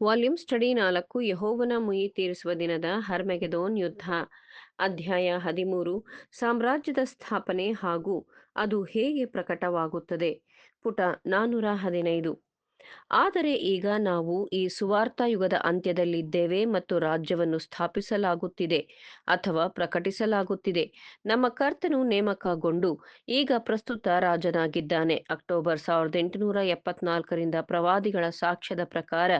Volume study 4 ಯೆಹೋವನ ಮುಯ್ಯಿ ತೀರಿಸುವ ದಿನದ ಹರ್ಮೆಗೆದೋನ್ ಯುದ್ಧ. ಅಧ್ಯಾಯ 13 ಸಾಮ್ರಾಜ್ಯದ ಸ್ಥಾಪನೆ ಹಾಗೂ ಅದು ಹೇಗೆ ಪ್ರಕಟವಾಗುತ್ತದೆ. ಪುಟ 415. ಆದರೆ ಈಗ ನಾವು ಈ ಸುವಾರ್ತಾಯುಗದ ಅಂತ್ಯದಲ್ಲಿದ್ದೇವೆ ಮತ್ತು ರಾಜ್ಯವನ್ನು ಸ್ಥಾಪಿಸಲಾಗುತ್ತಿದೆ ಅಥವಾ ಪ್ರಕಟಿಸಲಾಗುತ್ತಿದೆ. ನಮ್ಮ ಕರ್ತನು ನೇಮಕಗೊಂಡು ಈಗ ಪ್ರಸ್ತುತ ರಾಜನಾಗಿದ್ದಾನೆ. ಅಕ್ಟೋಬರ್ 1874 ಪ್ರವಾದಿಗಳ ಸಾಕ್ಷ್ಯದ ಪ್ರಕಾರ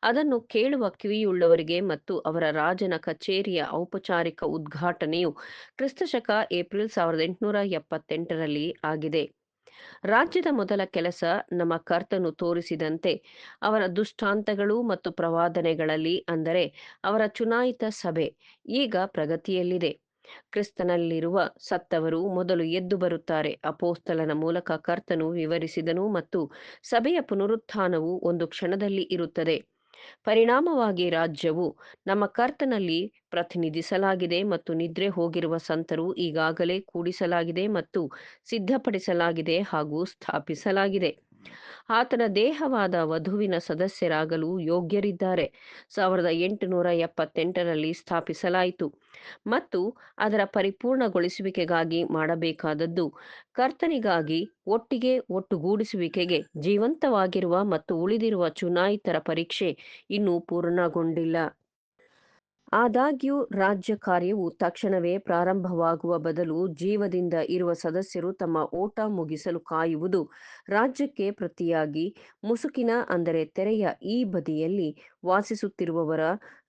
ಅದನ್ನು ಕೇಳುವ ಕಿವಿಯುಳ್ಳವರಿಗೆ ಮತ್ತು ಅವರ ರಾಜನ ಕಚೇರಿಯ ಔಪಚಾರಿಕ ಉದ್ಘಾಟನೆಯು ಕ್ರಿಸ್ತಶಕ ಏಪ್ರಿಲ್ 1878 ಆಗಿದೆ. ರಾಜ್ಯದ ಮೊದಲ ಕೆಲಸ ನಮ್ಮ ಕರ್ತನು ತೋರಿಸಿದಂತೆ ಅವರ ದುಷ್ಟಾಂತಗಳು ಮತ್ತು ಪ್ರವಾದನೆಗಳಲ್ಲಿ, ಅಂದರೆ ಅವರ ಚುನಾಯಿತ ಸಭೆ ಈಗ ಪ್ರಗತಿಯಲ್ಲಿದೆ. ಕ್ರಿಸ್ತನಲ್ಲಿರುವ ಸತ್ತವರು ಮೊದಲು ಎದ್ದು ಬರುತ್ತಾರೆ. ಅಪೋಸ್ತಲನ ಮೂಲಕ ಕರ್ತನು ವಿವರಿಸಿದನು ಮತ್ತು ಸಭೆಯ ಪುನರುತ್ಥಾನವು ಒಂದು ಕ್ಷಣದಲ್ಲಿ ಇರುತ್ತದೆ. ಪರಿಣಾಮವಾಗಿ ರಾಜ್ಯವು ನಮ್ಮ ಕರ್ತನಲ್ಲಿ ಪ್ರತಿನಿಧಿಸಲಾಗಿದೆ ಮತ್ತು ನಿದ್ರೆ ಹೋಗಿರುವ ಸಂತರು ಈಗಾಗಲೇ ಕೂಡಿಸಲಾಗಿದೆ ಮತ್ತು ಸಿದ್ಧಪಡಿಸಲಾಗಿದೆ ಹಾಗೂ ಸ್ಥಾಪಿಸಲಾಗಿದೆ. ಆತನ ದೇಹವಾದ ವಧುವಿನ ಸದಸ್ಯರಾಗಲು ಯೋಗ್ಯರಿದ್ದಾರೆ. 1878 ಸ್ಥಾಪಿಸಲಾಯಿತು ಮತ್ತು ಅದರ ಪರಿಪೂರ್ಣಗೊಳಿಸುವಿಕೆಗಾಗಿ ಮಾಡಬೇಕಾದದ್ದು ಕರ್ತನಿಗಾಗಿ ಒಟ್ಟಿಗೆ ಒಟ್ಟುಗೂಡಿಸುವಿಕೆಗೆ ಜೀವಂತವಾಗಿರುವ ಮತ್ತು ಉಳಿದಿರುವ ಚುನಾಯಿತರ ಪರೀಕ್ಷೆ ಇನ್ನೂ ಪೂರ್ಣಗೊಂಡಿಲ್ಲ. ಆದಾಗ್ಯೂ ರಾಜ್ಯ ಕಾರ್ಯವು ತಕ್ಷಣವೇ ಪ್ರಾರಂಭವಾಗುವ ಬದಲು ಜೀವದಿಂದ ಇರುವ ಸದಸ್ಯರು ತಮ್ಮ ಓಟ ಮುಗಿಸಲು ಕಾಯುವುದು. ರಾಜ್ಯಕ್ಕೆ ಪ್ರತಿಯಾಗಿ ಮುಸುಕಿನ, ಅಂದರೆ ತೆರೆಯ ಈ ಬದಿಯಲ್ಲಿ ವಾಸಿಸುತ್ತಿರುವವರ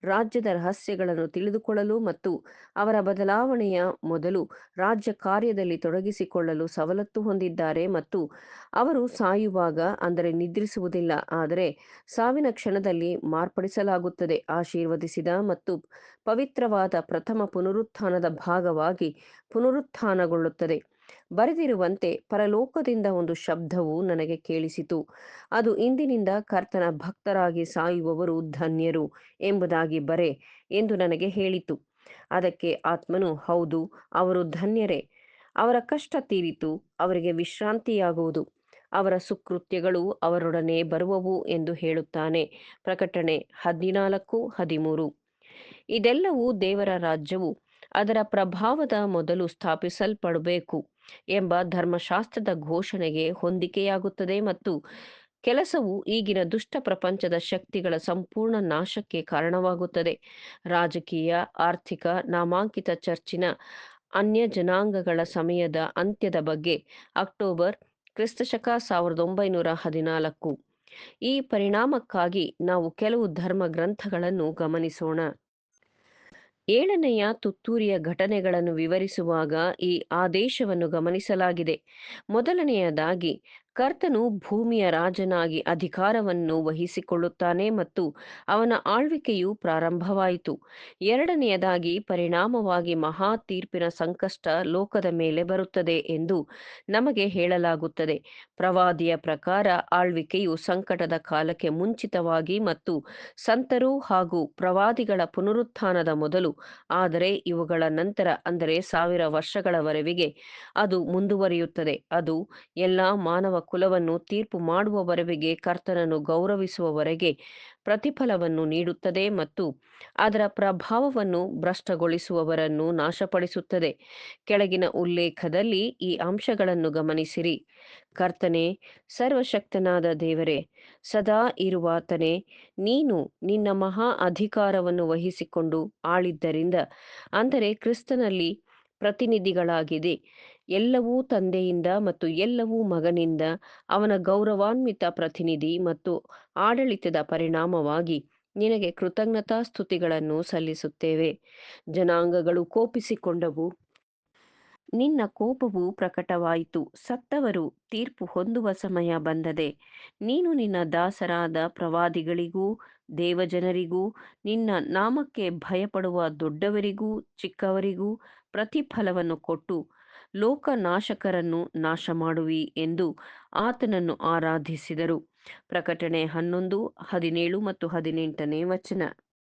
ರಾಜ್ಯದ ರಹಸ್ಯಗಳನ್ನು ತಿಳಿದುಕೊಳ್ಳಲು ಮತ್ತು ಅವರ ಬದಲಾವಣೆಯ ಮೊದಲು ರಾಜ್ಯ ಕಾರ್ಯದಲ್ಲಿ ತೊಡಗಿಸಿಕೊಳ್ಳಲು ಸವಲತ್ತು ಹೊಂದಿದ್ದಾರೆ ಮತ್ತು ಅವರು ಸಾಯುವಾಗ, ಅಂದರೆ ನಿದ್ರಿಸುವುದಿಲ್ಲ, ಆದರೆ ಸಾವಿನ ಕ್ಷಣದಲ್ಲಿ ಮಾರ್ಪಡಿಸಲಾಗುತ್ತದೆ. ಆಶೀರ್ವದಿಸಿದ ಮತ್ತು ಪವಿತ್ರವಾದ ಪ್ರಥಮ ಪುನರುತ್ಥಾನದ ಭಾಗವಾಗಿ ಪುನರುತ್ಥಾನಗೊಳ್ಳುತ್ತದೆ. ಬರೆದಿರುವಂತೆ ಪರಲೋಕದಿಂದ ಒಂದು ಶಬ್ದವು ನನಗೆ ಕೇಳಿಸಿತು. ಅದು ಇಂದಿನಿಂದ ಕರ್ತನ ಭಕ್ತರಾಗಿ ಸಾಯುವವರು ಧನ್ಯರು ಎಂಬುದಾಗಿ ಬರೆ ಎಂದು ನನಗೆ ಹೇಳಿತು. ಅದಕ್ಕೆ ಆತ್ಮನು, ಹೌದು, ಅವರು ಧನ್ಯರೇ, ಅವರ ಕಷ್ಟ ತೀರಿತು, ಅವರಿಗೆ ವಿಶ್ರಾಂತಿಯಾಗುವುದು, ಅವರ ಸುಕೃತ್ಯಗಳು ಅವರೊಡನೆ ಬರುವವು ಎಂದು ಹೇಳುತ್ತಾನೆ. ಪ್ರಕಟಣೆ 14:13. ಇದೆಲ್ಲವೂ ದೇವರ ರಾಜ್ಯವು ಅದರ ಪ್ರಭಾವದ ಮೊದಲು ಸ್ಥಾಪಿಸಲ್ಪಡಬೇಕು ಎಂಬ ಧರ್ಮಶಾಸ್ತ್ರದ ಘೋಷಣೆಗೆ ಹೊಂದಿಕೆಯಾಗುತ್ತದೆ ಮತ್ತು ಕೆಲಸವು ಈಗಿನ ದುಷ್ಟ ಪ್ರಪಂಚದ ಶಕ್ತಿಗಳ ಸಂಪೂರ್ಣ ನಾಶಕ್ಕೆ ಕಾರಣವಾಗುತ್ತದೆ. ರಾಜಕೀಯ, ಆರ್ಥಿಕ, ನಾಮಾಂಕಿತ ಚರ್ಚಿನ ಅನ್ಯ ಜನಾಂಗಗಳ ಸಮಯದ ಅಂತ್ಯದ ಬಗ್ಗೆ ಅಕ್ಟೋಬರ್ ಕ್ರಿಸ್ತಶಕ 1914. ಈ ಪರಿಣಾಮಕ್ಕಾಗಿ ನಾವು ಕೆಲವು ಧರ್ಮ ಗ್ರಂಥಗಳನ್ನು ಗಮನಿಸೋಣ. 7ನೆಯ ತುತ್ತೂರಿಯ ಘಟನೆಗಳನ್ನು ವಿವರಿಸುವಾಗ ಈ ಆದೇಶವನ್ನು ಗಮನಿಸಲಾಗಿದೆ. ಮೊದಲನೆಯದಾಗಿ, ಕರ್ತನು ಭೂಮಿಯ ರಾಜನಾಗಿ ಅಧಿಕಾರವನ್ನು ವಹಿಸಿಕೊಳ್ಳುತ್ತಾನೆ ಮತ್ತು ಅವನ ಆಳ್ವಿಕೆಯು ಪ್ರಾರಂಭವಾಯಿತು. ಎರಡನೆಯದಾಗಿ, ಪರಿಣಾಮವಾಗಿ ಮಹಾ ತೀರ್ಪಿನ ಸಂಕಷ್ಟ ಲೋಕದ ಮೇಲೆ ಬರುತ್ತದೆ ಎಂದು ನಮಗೆ ಹೇಳಲಾಗುತ್ತದೆ. ಪ್ರವಾದಿಯ ಪ್ರಕಾರ ಆಳ್ವಿಕೆಯು ಸಂಕಟದ ಕಾಲಕ್ಕೆ ಮುಂಚಿತವಾಗಿ ಮತ್ತು ಸಂತರು ಹಾಗೂ ಪ್ರವಾದಿಗಳ ಪುನರುತ್ಥಾನದ ಮೊದಲು, ಆದರೆ ಇವುಗಳ ನಂತರ, ಅಂದರೆ 1000 ವರ್ಷಗಳವರೆಗೆ ಅದು ಮುಂದುವರಿಯುತ್ತದೆ. ಅದು ಎಲ್ಲಾ ಮಾನವ ಕುಲವನ್ನು ತೀರ್ಪು ಮಾಡುವವರೆಗೆ, ಕರ್ತನನ್ನು ಗೌರವಿಸುವವರೆಗೆ ಪ್ರತಿಫಲವನ್ನು ನೀಡುತ್ತದೆ ಮತ್ತು ಅದರ ಪ್ರಭಾವವನ್ನು ಭ್ರಷ್ಟಗೊಳಿಸುವವರನ್ನು ನಾಶಪಡಿಸುತ್ತದೆ. ಕೆಳಗಿನ ಉಲ್ಲೇಖದಲ್ಲಿ ಈ ಅಂಶಗಳನ್ನು ಗಮನಿಸಿರಿ. ಕರ್ತನೇ, ಸರ್ವಶಕ್ತನಾದ ದೇವರೇ, ಸದಾ ಇರುವಾತನೇ, ನೀನು ನಿನ್ನ ಮಹಾ ಅಧಿಕಾರವನ್ನು ವಹಿಸಿಕೊಂಡು ಆಳಿದ್ದರಿಂದ, ಅಂದರೆ ಕ್ರಿಸ್ತನಲ್ಲಿ ಪ್ರತಿನಿಧಿಗಳಾಗಿದೆ. ಎಲ್ಲವೂ ತಂದೆಯಿಂದ ಮತ್ತು ಎಲ್ಲವೂ ಮಗನಿಂದ, ಅವನ ಗೌರವಾನ್ವಿತ ಪ್ರತಿನಿಧಿ ಮತ್ತು ಆಡಳಿತದ ಪರಿಣಾಮವಾಗಿ ನಿನಗೆ ಕೃತಜ್ಞತಾಸ್ತುತಿಗಳನ್ನು ಸಲ್ಲಿಸುತ್ತೇವೆ. ಜನಾಂಗಗಳು ಕೋಪಿಸಿಕೊಂಡವು, ನಿನ್ನ ಕೋಪವು ಪ್ರಕಟವಾಯಿತು, ಸತ್ತವರು ತೀರ್ಪು ಹೊಂದುವ ಸಮಯ ಬಂದದೆ. ನೀನು ನಿನ್ನ ದಾಸರಾದ ಪ್ರವಾದಿಗಳಿಗೂ ದೇವಜನರಿಗೂ ನಿನ್ನ ನಾಮಕ್ಕೆ ಭಯಪಡುವ ದೊಡ್ಡವರಿಗೂ ಚಿಕ್ಕವರಿಗೂ ಪ್ರತಿಫಲವನ್ನು ಕೊಟ್ಟು ಲೋಕನಾಶಕರನ್ನು ನಾಶಮಾಡುವಿ ಎಂದು ಆತನನ್ನು ಆರಾಧಿಸಿದರು. ಪ್ರಕಟಣೆ 11:17 ಮತ್ತು 18.